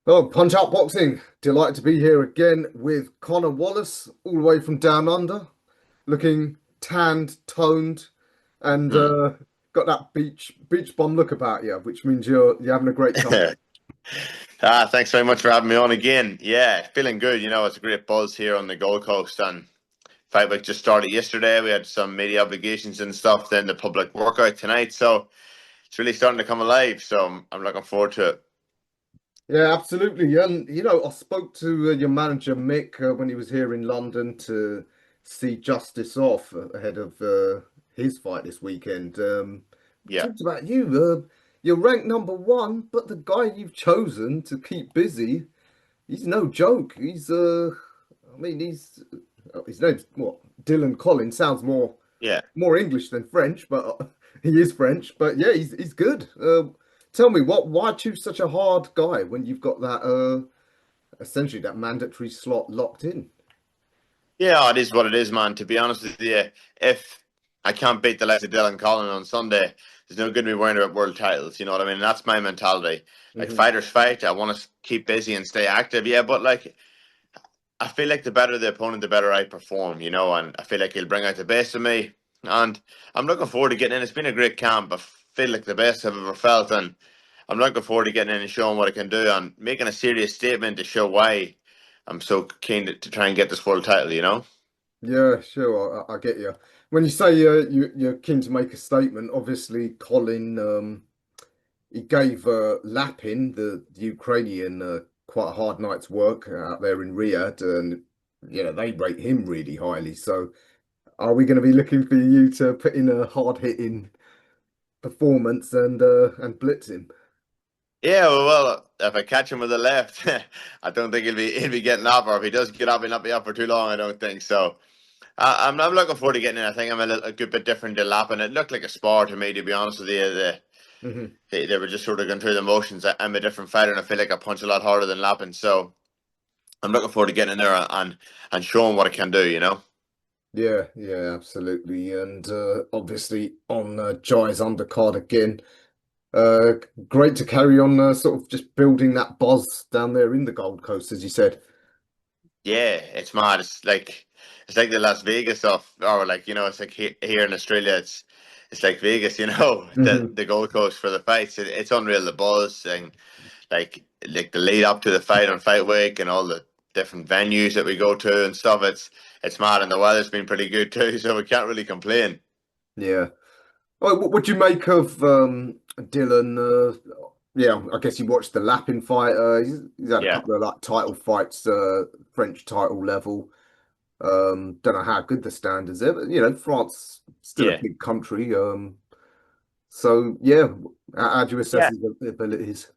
Oh, Punch Out Boxing. Delighted to be here again with Conor Wallace, all the way from down under, looking tanned, toned, and Hmm. got that beach bum look about you, which means you're having a great time. Thanks very much for having me on again. Yeah, feeling good. It's a great buzz here on the Gold Coast, and fight week just started yesterday. We had some media obligations and stuff. Then the public workout tonight, so it's really starting to come alive. So I'm looking forward to it. Yeah, absolutely. And I spoke to your manager Mick when he was here in London to see Justice off ahead of his fight this weekend. Yeah. Talked about you. You're ranked number one, but the guy you've chosen to keep busy. He's no joke. I mean, his name's what? Dylan Colin. Sounds Yeah. more English than French, but he is French. But yeah, he's good. Tell me why choose such a hard guy when you've got that essentially that mandatory slot locked in? Yeah, it is what it is, man. To be honest with you, if I can't beat the likes of Dylan Colin on Sunday, there's no good me worrying about world titles. You know what I mean? And that's my mentality. Like Hmm. fighters fight. I want to keep busy and stay active. Yeah, but like I feel like the better the opponent, the better I perform, and I feel like he'll bring out the best of me. And I'm looking forward to getting in. It's been a great camp. I feel like the best I've ever felt. And I'm looking forward to getting in and showing what I can do and making a serious statement to show why I'm so keen to try and get this world title. Yeah, sure. I get you. When you say you're keen to make a statement, obviously Colin he gave Lapin, the Ukrainian, quite a hard night's work out there in Riyadh, and they rate him really highly. So, are we going to be looking for you to put in a hard-hitting performance and blitz him? Yeah, well, if I catch him with the left, I don't think he'll be getting up, or if he does get up, he'll not be up for too long. I don't think so. I'm looking forward to getting in. I think I'm a good bit different to Lappin. It looked like a spar to me, to be honest with you. Hmm. They were just sort of going through the motions. I'm a different fighter, and I feel like I punch a lot harder than Lappin. So I'm looking forward to getting in there and showing what I can do. Yeah, yeah, absolutely. And obviously on Jai's undercard again. Uh, Great to carry on, sort of just building that buzz down there in the Gold Coast, as you said. Yeah, it's mad. It's like the Las Vegas of, or like it's like here in Australia. It's like Vegas, the Hmm. the Gold Coast for the fights. It's unreal, the buzz and like the lead up to the fight on fight week and all the different venues that we go to and stuff. It's mad, and the weather's been pretty good too, so we can't really complain. Yeah. Oh, what would you make of Dylan? Yeah, I guess you watched the Lappin fight. He's had a Yeah, couple of like title fights, French title level. Don't know how good the standards are, but France still a yeah, big country. So yeah, how do you assess yeah. his abilities?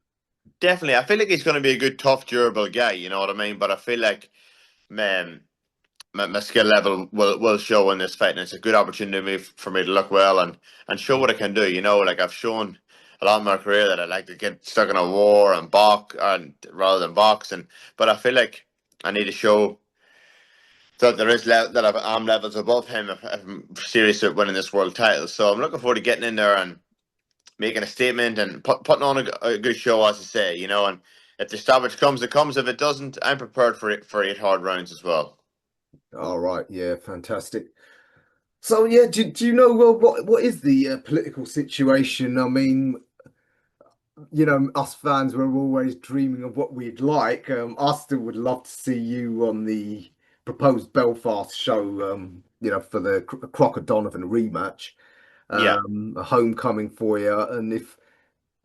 Definitely. I feel like he's going to be a good, tough, durable guy. You know what I mean? But I feel like, man, my skill level will show in this fight, and it's a good opportunity for me to look well and show what I can do. Like I've shown a lot in my career that I like to get stuck in a war and box, and rather than box. But I feel like I need to show that there is that I'm levels above him if I'm serious about winning this world title. So I'm looking forward to getting in there and making a statement and putting on a good show, as I say. And if the stoppage comes, it comes. If it doesn't, I'm prepared for 8 hard rounds as well. All right, yeah, fantastic. So yeah, do you know what is the political situation? I mean, us fans were always dreaming of what we'd like. I still would love to see you on the proposed Belfast show, for the Crocker Donovan rematch, Yeah. a homecoming for you. And if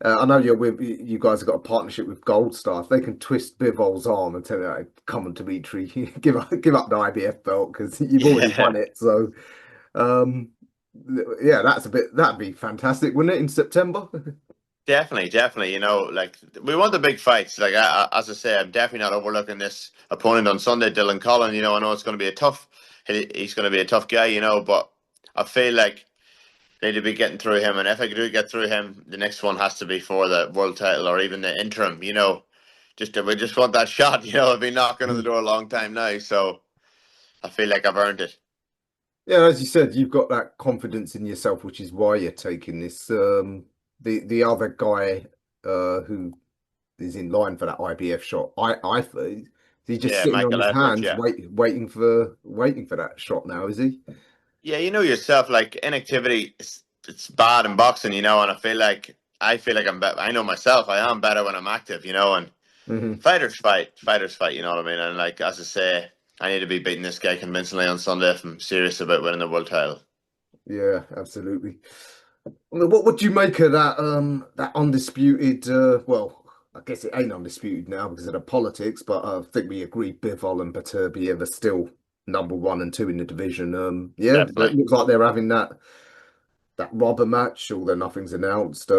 I know you guys have got a partnership with Gold Star, if they can twist Bivol's arm and tell you, "Hey, come on, Dimitri, give up the IBF belt because you've already Yeah. won it." So, um, yeah, that'd be fantastic, wouldn't it, in September? Definitely, definitely. Like we want the big fights. Like as I say, I'm definitely not overlooking this opponent on Sunday, Dylan Colin. I know it's going to be a tough. He's going to be a tough guy. But I feel like they need to be getting through him, and if I do get through him, the next one has to be for the world title or even the interim. We just want that shot. I've been knocking on the door a long time now, so I feel like I've earned it. Yeah, as you said, you've got that confidence in yourself, which is why you're taking this. The other guy, who is in line for that IBF shot. I he's just Yeah, sitting on Michael his Edwards. hands, Yeah, waiting for that shot now, is he? yeah. You know yourself, like inactivity, it's bad in boxing, you know. And I feel like I'm better. I know myself, I am better when I'm active, you know. And Hmm. fighters fight. You know what I mean? And like as I say, I need to be beating this guy convincingly on Sunday if I'm serious about winning the world title. Yeah, absolutely. Well, what do you make of that undisputed well, I guess it ain't undisputed now because of the politics, but I think we agreed Bivol and Beterbiev are still number one and two in the division. Yeah, it Definitely. looks like they're having that rubber match, although nothing's announced.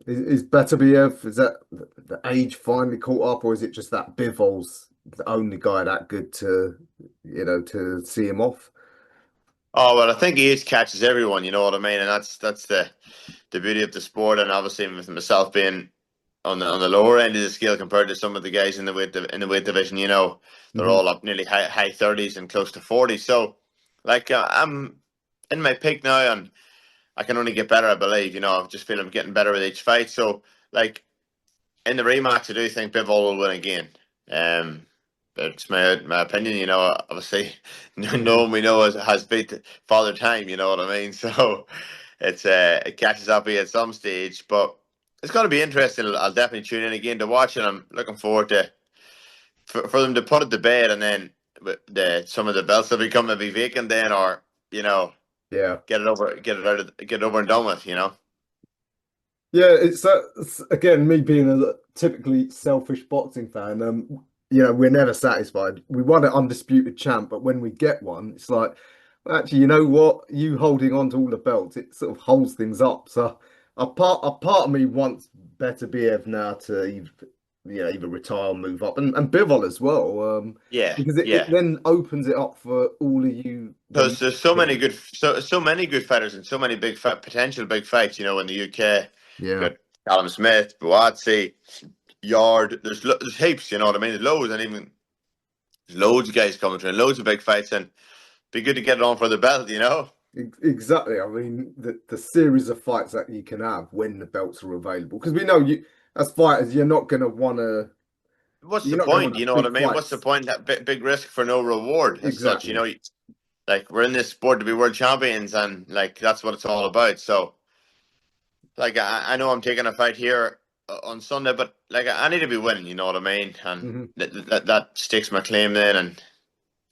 Is Beterbiev, is that the age finally caught up, or is it just that Bivol's the only guy that good to to see him off? Oh well, I think age catches everyone. You know what I mean, and that's the beauty of the sport. And obviously, with myself being on the lower end of the scale compared to some of the guys in in the weight division, you know, they're Hmm. all up nearly high 30s and close to 40. So, like, I'm in my peak now, and I can only get better. I believe. You know, I just feel I'm getting better with each fight. So, like in the rematch, I do think Bivol will win again. Um, it's my opinion. You know, obviously, no Hmm. one we know has beat Father Time. You know what I mean? So it catches up here at some stage, but it's going to be interesting. I'll definitely tune in again to watch it. I'm looking forward to for them to put it to bed, and then some of the belts that become maybe vacant then, or you know, Yeah. get it over and done with. You know. Yeah, it's again me being a typically selfish boxing fan. We're never satisfied. We want an undisputed champ, but when we get one, it's like, well, actually, you know what? You holding on to all the belts, it sort of holds things up. So a part of me wants Better Biev now to either retire or move up, and Bivol as well, Yeah, because it yeah. then opens it up for all of you, the Because next there's so many gen. good, so many good fighters and so many potential big fights. You know, in the UK, Yeah, got Callum Smith, Buatsi, Yard. There's heaps. You know what I mean? There's loads, and even there's loads of guys coming through, and loads of big fights, and be good to get it on for the belt. You know, exactly. I mean, the series of fights that you can have when the belts are available, because we know you as fighters, what's you're the not gonna point? want to You have know what I big mean? What's the fights. point? That big risk for no reward as such. You Exactly. know, like we're in this sport to be world champions, and like that's what it's all about. So, like I know I'm taking a fight here on Sunday, but like I need to be winning. You know what I mean? And Hmm. that stakes my claim then, and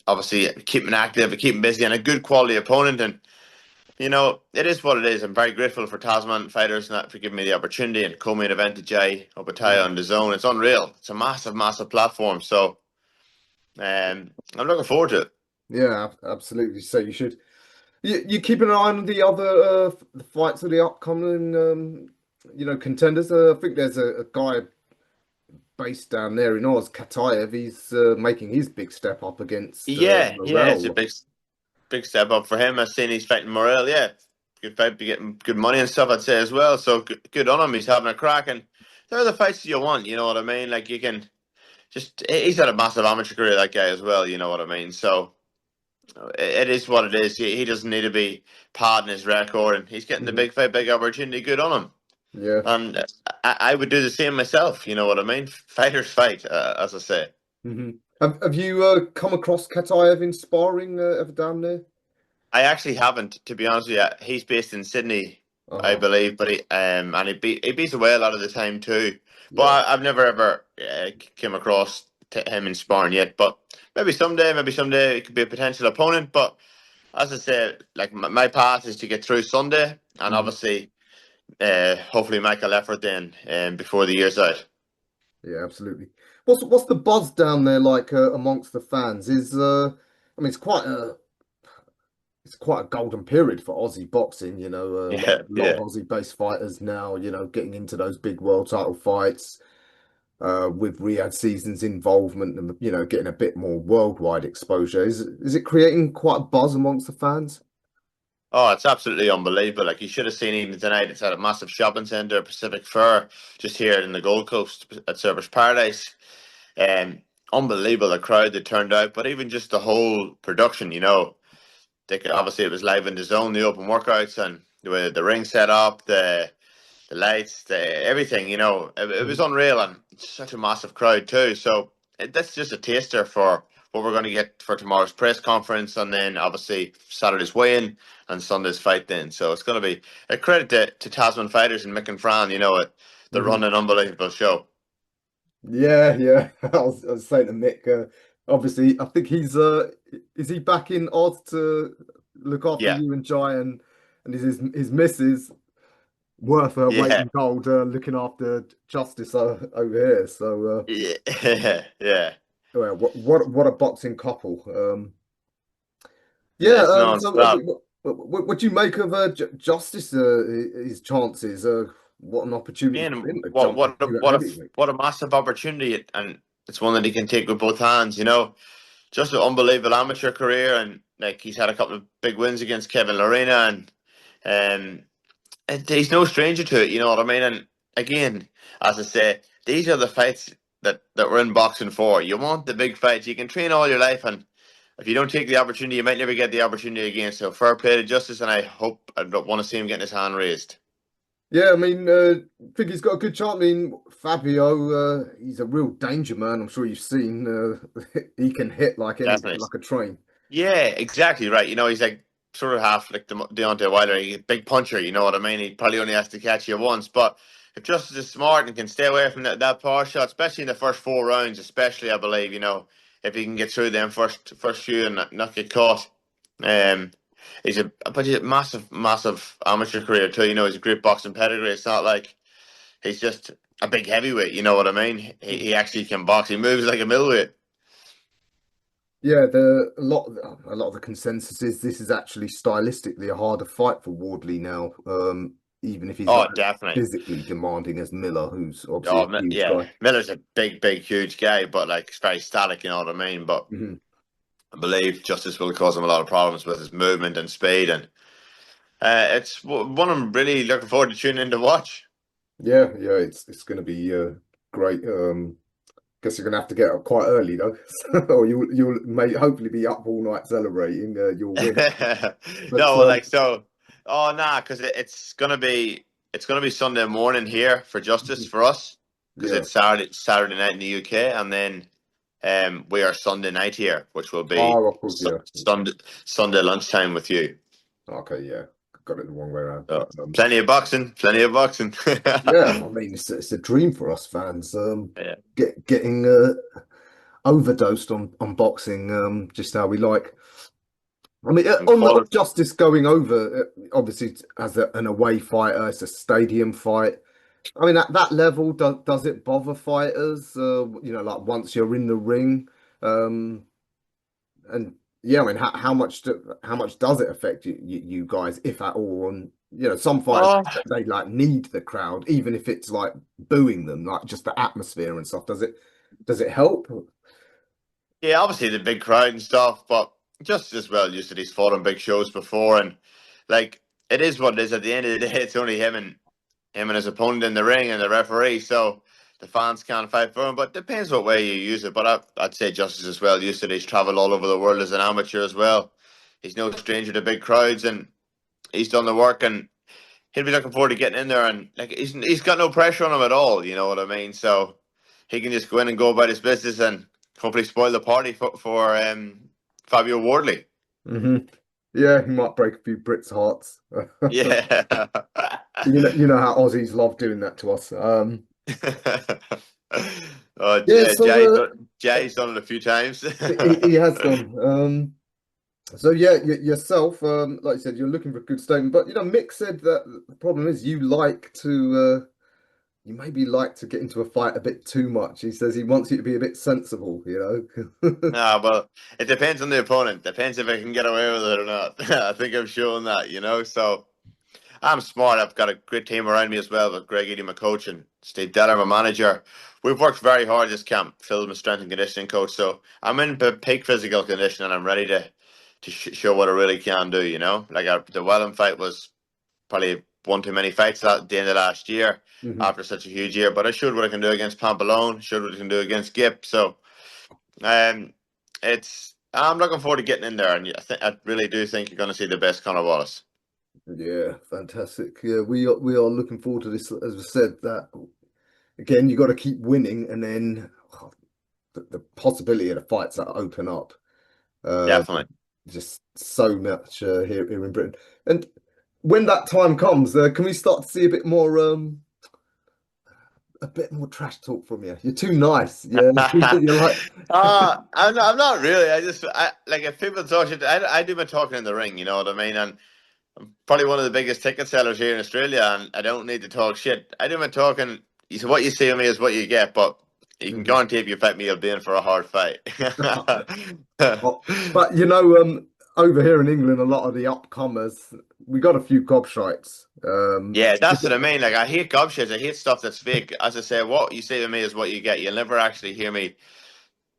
obviously keeping active, keeping busy, and a good quality opponent. And you know, it is what it is. I'm very grateful for Tasman Fighters and that for giving me the opportunity and co-main event to Jay OPETAIA Hmm. on DAZN. It's unreal. It's a massive, massive platform. So I'm looking forward to it. Yeah, absolutely. So you should. You keeping an eye on the other the fights of the upcoming contenders. I think there's a guy based down there in Oz, Katayev. He's making his big step up against Yeah, yeah, it's a Morel. big step up for him. I've seen he's fighting Morel. Yeah, good fight, be getting good money and stuff. I'd say as well. So good on him. He's having a crack, and they're the fights you want. You know what I mean? Like you can just he's had a massive amateur career that guy as well. You know what I mean? So it is what it is. He doesn't need to be padding his record, and he's getting the Hmm. big fight, big opportunity. Good on him. Yeah. And I would do the same myself. You know what I mean? Fighters fight, as I say. Hmm. Have you come across Katayev in sparring ever down there? I actually haven't, to be honest with you. He's based in Sydney, I Uh-huh. believe, but and he beats away a lot of the time too. But Yeah. I've never ever came across him in sparring yet. But maybe someday it could be a potential opponent. But as I say, like my path is to get through Sunday, and Hmm. obviously, hopefully, Michael Effort then before the year's out. Yeah, absolutely. What's the buzz down there like amongst the fans? I mean, it's quite a golden period for Aussie boxing. A lot, Yeah, lot of yeah. Aussie-based fighters now, getting into those big world title fights, with Riyadh Season's involvement and, getting a bit more worldwide exposure. Is it creating quite a buzz amongst the fans? Oh, it's absolutely unbelievable. Like you should have seen even tonight. It's at a massive shopping centre, Pacific Fair, just here in the Gold Coast at Surfers Paradise. Um, Unbelievable the crowd that turned out, but even just the whole production. You know, obviously it was live in the zone, the open workouts, and the way the ring set up, the lights, everything. It was unreal, and it's such a massive crowd too. So that's just a taster for what we're going to get for tomorrow's press conference, and then obviously Saturday's weigh-in and Sunday's fight. Then, so it's going to be a credit to Tasman Fighters and Mick and Fran. They Hmm. run an unbelievable show. Yeah, yeah. I was saying to Mick, obviously, I think he's is he back in Oz to look after Yeah, you and Jai, and is his missus worth her weight yeah, in gold, looking after Justice over here. So, yeah, yeah. well, what a boxing couple. Yeah. It's So, non-stop. what do you make of Justice? His chances. What an opportunity for Again, him to what jump what a, into at what a heavyweight. what a massive opportunity, and it's one that he can take with both hands. Just an unbelievable amateur career, and like he's had a couple of big wins against Kevin Lorena, um, and he's no stranger to it. You know what I mean? And again, as I say, these are the fights that we're in boxing for. You want the big fights. You can train all your life, and if you don't take the opportunity, you might never get the opportunity again. So fair play to Justice, and I don't want to see him getting his hand raised. Yeah, I mean, think he's got a good chance. I mean, Fabio, he's a real danger man. I'm sure you've seen. He can hit Definitely. like a train. Yeah, exactly right. He's like sort of half like Deontay Wilder, a big puncher. You know what I mean? He probably only has to catch you once, but if Justice is smart and can stay away from that power shot, especially in the first 4 rounds, especially I believe, if he can get through them first few and not get caught. Um, he's a massive amateur career too. He's a great boxing pedigree. It's not like he's just a big heavyweight. You know what I mean? He actually can box. He moves like a middleweight. Yeah, a lot of the consensus is this is actually stylistically a harder fight for Wardley now. Even if he's not Oh, as definitely. physically demanding as Miller, who's obviously Oh, a huge yeah. guy. Miller's a big, huge guy, but like it's very static, you know what I mean? But Hmm. I believe Justice will cause him a lot of problems with his movement and speed, and it's one I'm really looking forward to tuning in to watch. Yeah, yeah, it's going to be great. Guess you're gonna have to get up quite early though, or you'll may hopefully be up all night celebrating your win. But No, well, like so. Oh, nah, because it's gonna be Sunday morning here for Justice for us, because yeah. it's Saturday night in the UK, and then we are Sunday night here, which will be Oh, of course, yeah. Sunday lunchtime with you. Okay, yeah. Got it the wrong way around. So But plenty of boxing, plenty of boxing. yeah, I mean it's a dream for us fans. Yeah, Getting overdosed on boxing, just how we like. I mean, and on Colin. Justice going over, obviously as an away fighter, it's a stadium fight. I mean, at that level, does it bother fighters? Like once you're in the ring, um, and yeah, I mean, how much does it affect you guys, if at all? And some fighters Oh, they like need the crowd, even if it's like booing them, like just the atmosphere and stuff. Does it help? yeah, obviously the big crowd and stuff, but just as well used to these fought on big shows before, and like it is what it is. At the end of the day, it's only him and his opponent in the ring and the referee. So the fans can't fight for him. But depends what way you use it. But I'd say Justice as well. Used to he's travelled all over the world as an amateur as well. He's no stranger to big crowds, and he's done the work. And he'll be looking forward to getting in there. And like he's got no pressure on him at all. You know what I mean? So he can just go in and go about his business and hopefully spoil the party for Fabio Wardley. Hmm. Yeah, he might break a few Brits' hearts. Yeah. You know how Aussies love doing that to us. Oh, Yeah, so Jay's done it a few times. he has done. So yeah, yourself, like you said, you're looking for a good statement, but Mick said that the problem is you maybe like to get into a fight a bit too much. He says he wants you to be a bit sensible, Nah, well, it depends on the opponent. Depends if I can get away with it or not. I think I've shown that. So I'm smart. I've got a great team around me as well, with Greg Eady, my coach, and Steve Deller, my manager. We've worked very hard this camp. Phil, my strength and conditioning coach. So I'm in peak physical condition, and I'm ready to show what I really can do. Like the Wellham fight was probably one too many fights at the end of last year Mhm. after such a huge year. But I showed what I can do against Pampelone, showed what I can do against Gip. So um, I'm looking forward to getting in there, and I really do think you're going to see the best Conor Wallace. Yeah, fantastic. Yeah, we are looking forward to this. As I said, that again, you got to keep winning, and then the possibility of the fights that open up. Uh, Definitely. just so much here in Britain. And when that time comes, can we start to see a bit more trash talk from you? You're too nice. Yeah, you're like, I'm not really. I like if people talk shit, I do my talking in the ring. You know what I mean? And I'm probably one of the biggest ticket sellers here in Australia, and I don't need to talk shit. I do my talking. What you see of me is what you get, but you can Mhm. guarantee if you fight me, you'll be in for a hard fight. Oh, but over here in England, a lot of the upcomers, we got a few gobshites. Yeah, that's what I mean. Like, I hate gobshits. I hate stuff that's fake. As I say, what you say to me is what you get. You'll never actually hear me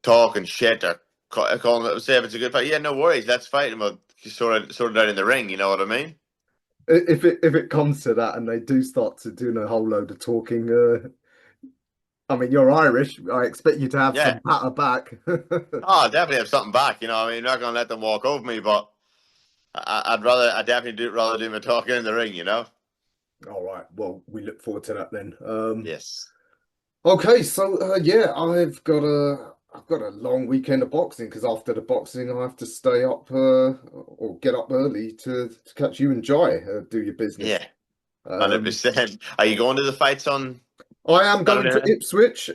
talking shit or calling it, say if it's a good fight. Yeah, no worries. Let's fight and we'll sort it out in the ring. You know what I mean? If it comes to that, and they do start to do a whole load of talking, I mean, you're Irish. I expect you to have Yeah. some patter back. Oh, I definitely have something back. You know, I mean, I'm not gonna let them walk over me, but I definitely do rather do my talking in the ring. You know? All right. Well, we look forward to that then. Yes. Okay. So, yeah, I've got a long weekend of boxing because after the boxing, I have to stay up or get up early to catch you and Jai do your business. Yeah. Um, 100%. Are you going to the fights on I am going Saturday to night? Ipswich.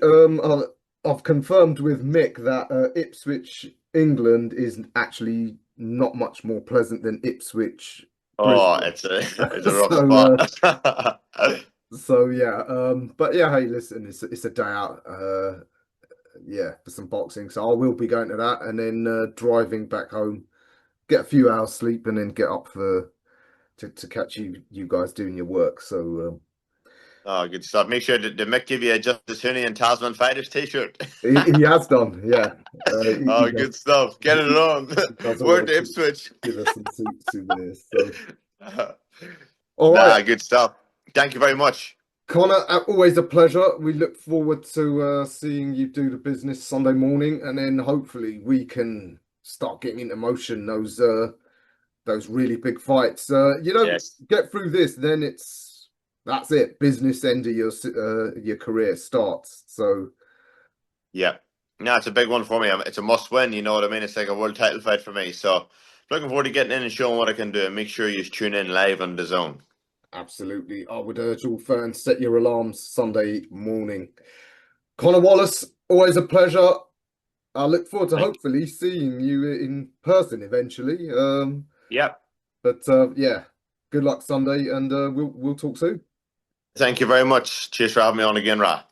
I've confirmed with Mick that Ipswich, England, is actually not much more pleasant than Ipswich, Oh, Brisbane. it's a rough So, spot. so yeah. But yeah, hey, listen, it's a day out. Yeah, for some boxing. So I will be going to that, and then driving back home, get a few hours sleep, and then get up to catch you guys doing your work. So. Oh, good stuff. Make sure that the Mick give you a Justice HUNI and Tasman Fighters t-shirt. He has done, yeah. He Oh, does. good stuff. Get it on. He does Word always to Ipswich. give us some souvenirs. So, all right, Nah, good stuff. Thank you very much. Connor, always a pleasure. We look forward to seeing you do the business Sunday morning, and then hopefully we can start getting into motion those really big fights. Yes. Get through this, then that's it. Business end of your career starts. So Yeah. No, it's a big one for me. It's a must win. You know what I mean? It's like a world title fight for me. So looking forward to getting in and showing what I can do. And make sure you tune in live on DAZN. absolutely, I would urge all fans set your alarms Sunday morning. Conor Wallace, always a pleasure. I look forward to Thank. hopefully seeing you in person eventually. Yeah. But yeah, good luck Sunday, and we'll talk soon. Thank you very much. Cheers for having me on again, Ra.